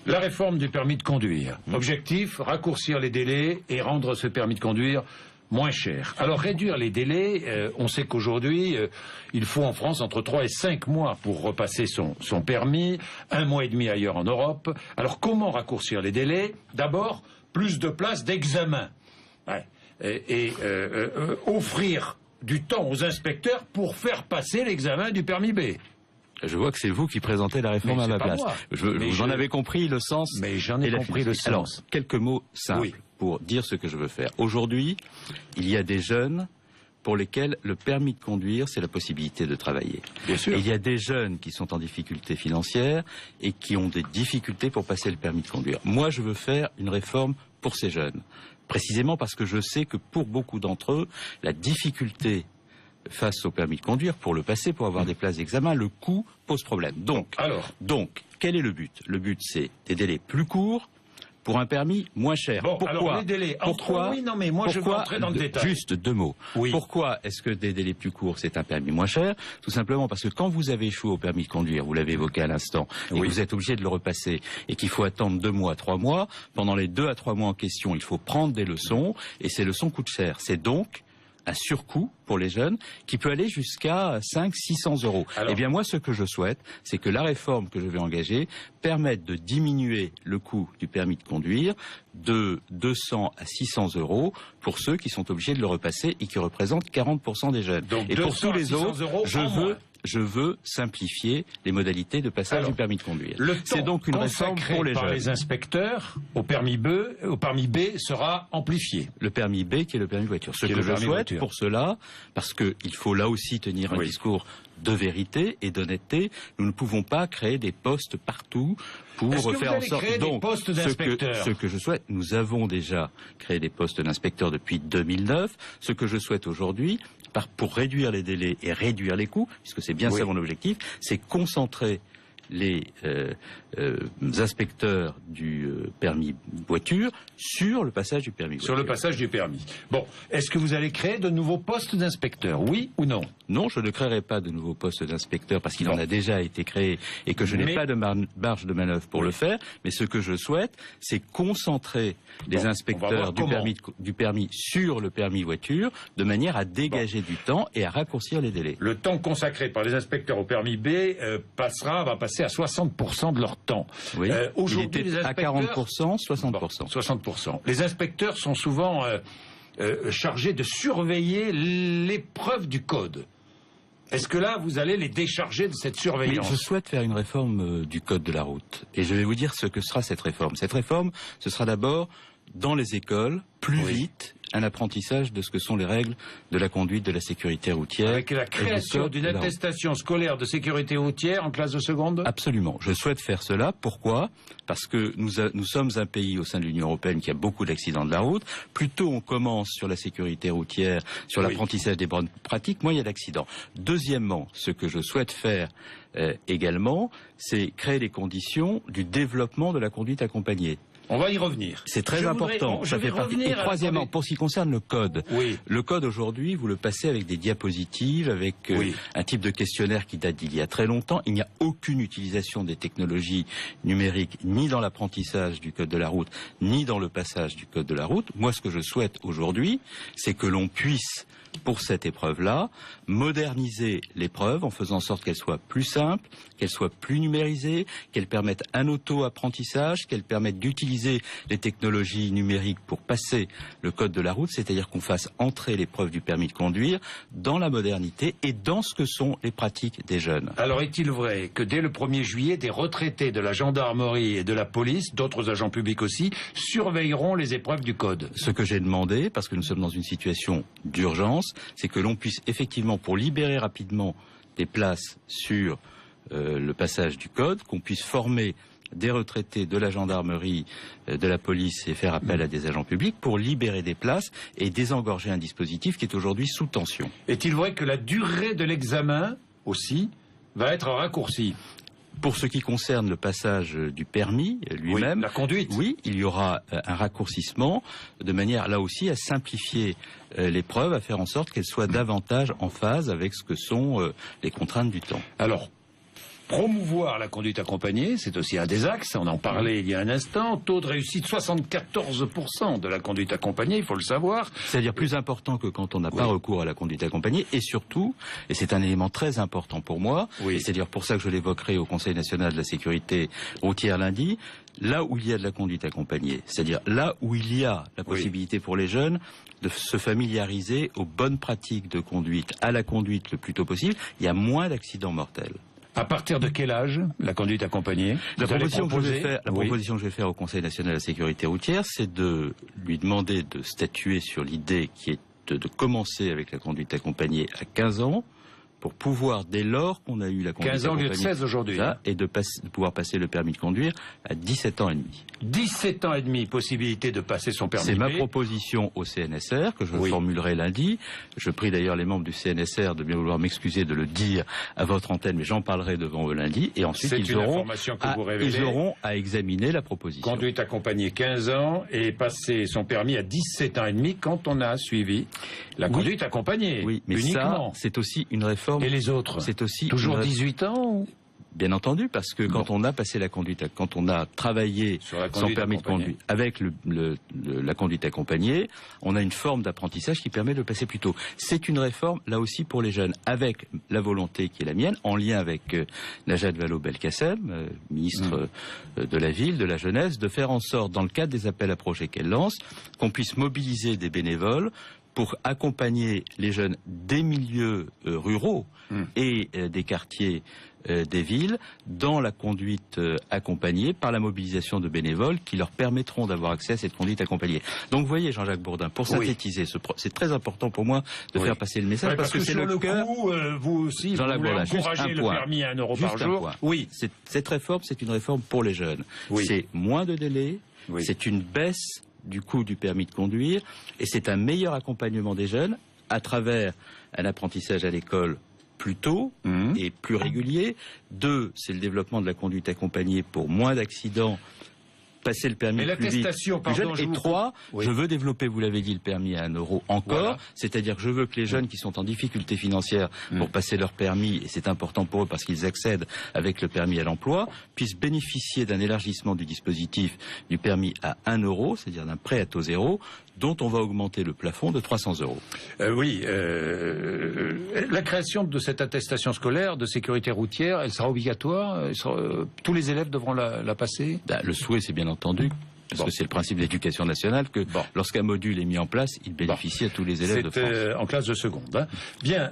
La réforme du permis de conduire. Objectif, raccourcir les délais et rendre ce permis de conduire moins cher. Alors réduire les délais, on sait qu'aujourd'hui, il faut en France entre 3 et 5 mois pour repasser son permis, 1 mois et demi ailleurs en Europe. Alors comment raccourcir les délais? D'abord, plus de places d'examen. Ouais. Et offrir du temps aux inspecteurs pour faire passer l'examen du permis B. Je vois que c'est vous qui présentez la réforme à ma place. J'en avais compris le sens. Mais j'en ai compris le sens. Alors, quelques mots simples pour dire ce que je veux faire. Aujourd'hui, il y a des jeunes pour lesquels le permis de conduire, c'est la possibilité de travailler. Bien sûr. Et il y a des jeunes qui sont en difficulté financière et qui ont des difficultés pour passer le permis de conduire. Moi, je veux faire une réforme pour ces jeunes. Précisément parce que je sais que pour beaucoup d'entre eux, la difficulté face au permis de conduire, pour le passer, pour avoir des places d'examen, le coût pose problème. Donc, quel est le but? Le but, c'est des délais plus courts pour un permis moins cher. Bon, pourquoi alors les délais oui, non, mais moi je veux entrer dans le détail. Juste 2 mots. Oui. Pourquoi est-ce que des délais plus courts, c'est un permis moins cher? Tout simplement parce que quand vous avez échoué au permis de conduire, vous l'avez évoqué à l'instant, et que vous êtes obligé de le repasser, et qu'il faut attendre 2 mois, 3 mois, pendant les 2 à 3 mois en question, il faut prendre des leçons, et ces leçons coûtent cher. C'est donc un surcoût pour les jeunes qui peut aller jusqu'à 500-600 euros. Eh bien moi, ce que je souhaite, c'est que la réforme que je vais engager permette de diminuer le coût du permis de conduire de 200 à 600 euros pour ceux qui sont obligés de le repasser et qui représentent 40% des jeunes. Donc et pour tous les autres, je veux simplifier les modalités de passage du permis de conduire. C'est donc une réforme pour les jeunes. Les inspecteurs au permis B sera amplifié. Le permis B qui est le permis voiture. Ce que je souhaite pour cela, parce qu'il faut là aussi tenir un discours de vérité et d'honnêteté, nous ne pouvons pas créer des postes partout pour faire en sorte donc ce que je souhaite, nous avons déjà créé des postes d'inspecteurs depuis 2009. Ce que je souhaite aujourd'hui, pour réduire les délais et réduire les coûts, puisque c'est bien ça mon objectif, c'est concentrer les inspecteurs du permis voiture sur le passage du permis voiture. Sur le passage du permis. Bon, est-ce que vous allez créer de nouveaux postes d'inspecteurs, oui ou non? Non, je ne créerai pas de nouveaux postes d'inspecteurs parce qu'il en a déjà été créé et que je n'ai pas de marge de manœuvre pour le faire. Mais ce que je souhaite, c'est concentrer les inspecteurs du permis sur le permis voiture de manière à dégager du temps et à raccourcir les délais. Le temps consacré par les inspecteurs au permis B va passer à 60% de leur temps. Oui, aujourd'hui, il était à 40%, 60%. Bon, 60%. Les inspecteurs sont souvent chargés de surveiller l'épreuve du code. Est-ce que là, vous allez les décharger de cette surveillance? Mais je souhaite faire une réforme du code de la route. Et je vais vous dire ce que sera cette réforme. Cette réforme, ce sera d'abord dans les écoles, plus vite, un apprentissage de ce que sont les règles de la conduite de la sécurité routière. Avec la création d'une attestation scolaire de sécurité routière en classe de seconde? Absolument. Je souhaite faire cela. Pourquoi? Parce que nous sommes un pays au sein de l'Union européenne qui a beaucoup d'accidents de la route. Plus tôt on commence sur la sécurité routière, sur l'apprentissage des bonnes pratiques, moins il y a d'accidents. Deuxièmement, ce que je souhaite faire également, c'est créer les conditions du développement de la conduite accompagnée. On va y revenir. C'est très important. Ça fait partie. Et troisièmement, pour ce qui concerne le code. Le code aujourd'hui, vous le passez avec des diapositives, avec un type de questionnaire qui date d'il y a très longtemps. Il n'y a aucune utilisation des technologies numériques, ni dans l'apprentissage du code de la route, ni dans le passage du code de la route. Moi, ce que je souhaite aujourd'hui, c'est que l'on puisse, pour cette épreuve-là, moderniser l'épreuve en faisant en sorte qu'elle soit plus simple, qu'elle soit plus numérisée, qu'elle permette un auto-apprentissage, qu'elle permette d'utiliser les technologies numériques pour passer le code de la route, c'est-à-dire qu'on fasse entrer l'épreuve du permis de conduire dans la modernité et dans ce que sont les pratiques des jeunes. Alors est-il vrai que dès le 1er juillet, des retraités de la gendarmerie et de la police, d'autres agents publics aussi, surveilleront les épreuves du code? Ce que j'ai demandé, parce que nous sommes dans une situation d'urgence, c'est que l'on puisse effectivement, pour libérer rapidement des places sur le passage du code, qu'on puisse former des retraités de la gendarmerie, de la police et faire appel à des agents publics pour libérer des places et désengorger un dispositif qui est aujourd'hui sous tension. Est-il vrai que la durée de l'examen aussi va être raccourcie? Pour ce qui concerne le passage du permis lui-même, la conduite. Oui, il y aura un raccourcissement de manière là aussi à simplifier l'épreuve, à faire en sorte qu'elle soit davantage en phase avec ce que sont les contraintes du temps. Alors, promouvoir la conduite accompagnée, c'est aussi un des axes, on en parlait il y a un instant, taux de réussite 74% de la conduite accompagnée, il faut le savoir. C'est-à-dire plus important que quand on n'a pas recours à la conduite accompagnée, et surtout, et c'est un élément très important pour moi, c'est-à-dire pour ça que je l'évoquerai au Conseil national de la sécurité routière lundi, là où il y a de la conduite accompagnée, c'est-à-dire là où il y a la possibilité pour les jeunes de se familiariser aux bonnes pratiques de conduite, à la conduite le plus tôt possible, il y a moins d'accidents mortels. À partir de quel âge la conduite accompagnée? La proposition que je vais faire au Conseil national de la sécurité routière, c'est de lui demander de statuer sur l'idée qui est de commencer avec la conduite accompagnée à 15 ans, pour pouvoir, dès lors qu'on a eu la conduite 15 ans au lieu de 16 aujourd'hui. Et de pouvoir passer le permis de conduire à 17 ans et demi. 17 ans et demi, possibilité de passer son permis. C'est ma proposition au CNSR, que je formulerai lundi. Je prie d'ailleurs les membres du CNSR de bien vouloir m'excuser de le dire à votre antenne, mais j'en parlerai devant eux lundi. Et ensuite, ils auront à examiner la proposition. Conduite accompagnée 15 ans et passer son permis à 17 ans et demi quand on a suivi la conduite accompagnée. Oui, mais uniquement. Ça, c'est aussi une réforme. Et les autres? C'est aussi toujours 18 ans ou... Bien entendu, parce que quand on a passé la conduite, quand on a travaillé son permis de conduire avec la conduite accompagnée, on a une forme d'apprentissage qui permet de le passer plus tôt. C'est une réforme, là aussi, pour les jeunes, avec la volonté qui est la mienne, en lien avec Najat Vallaud-Belkacem, ministre de la Ville, de la Jeunesse, de faire en sorte, dans le cadre des appels à projets qu'elle lance, qu'on puisse mobiliser des bénévoles pour accompagner les jeunes des milieux ruraux et des quartiers des villes dans la conduite accompagnée par la mobilisation de bénévoles qui leur permettront d'avoir accès à cette conduite accompagnée. Donc vous voyez, Jean-Jacques Bourdin, pour synthétiser, c'est très important pour moi de faire passer le message parce que c'est le cœur. Vous aussi, vous voulez encourager le permis à 1 euro par jour. Oui, cette réforme, c'est une réforme pour les jeunes. C'est moins de délais, c'est une baisse du coût du permis de conduire et c'est un meilleur accompagnement des jeunes à travers un apprentissage à l'école plus tôt et plus régulier. 2, c'est le développement de la conduite accompagnée pour moins d'accidents, passer le permis plus vite, plus jeune. Et 3, je veux développer, vous l'avez dit, le permis à 1 euro encore, c'est-à-dire que je veux que les jeunes qui sont en difficulté financière pour passer leur permis, et c'est important pour eux parce qu'ils accèdent avec le permis à l'emploi, puissent bénéficier d'un élargissement du dispositif du permis à 1 euro, c'est-à-dire d'un prêt à taux zéro, dont on va augmenter le plafond de 300 euros. La création de cette attestation scolaire de sécurité routière, elle sera obligatoire, tous les élèves devront la passer? Le souhait, c'est bien entendu, parce que c'est le principe de l'éducation nationale, que lorsqu'un module est mis en place, il bénéficie à tous les élèves de France. En classe de seconde. Bien.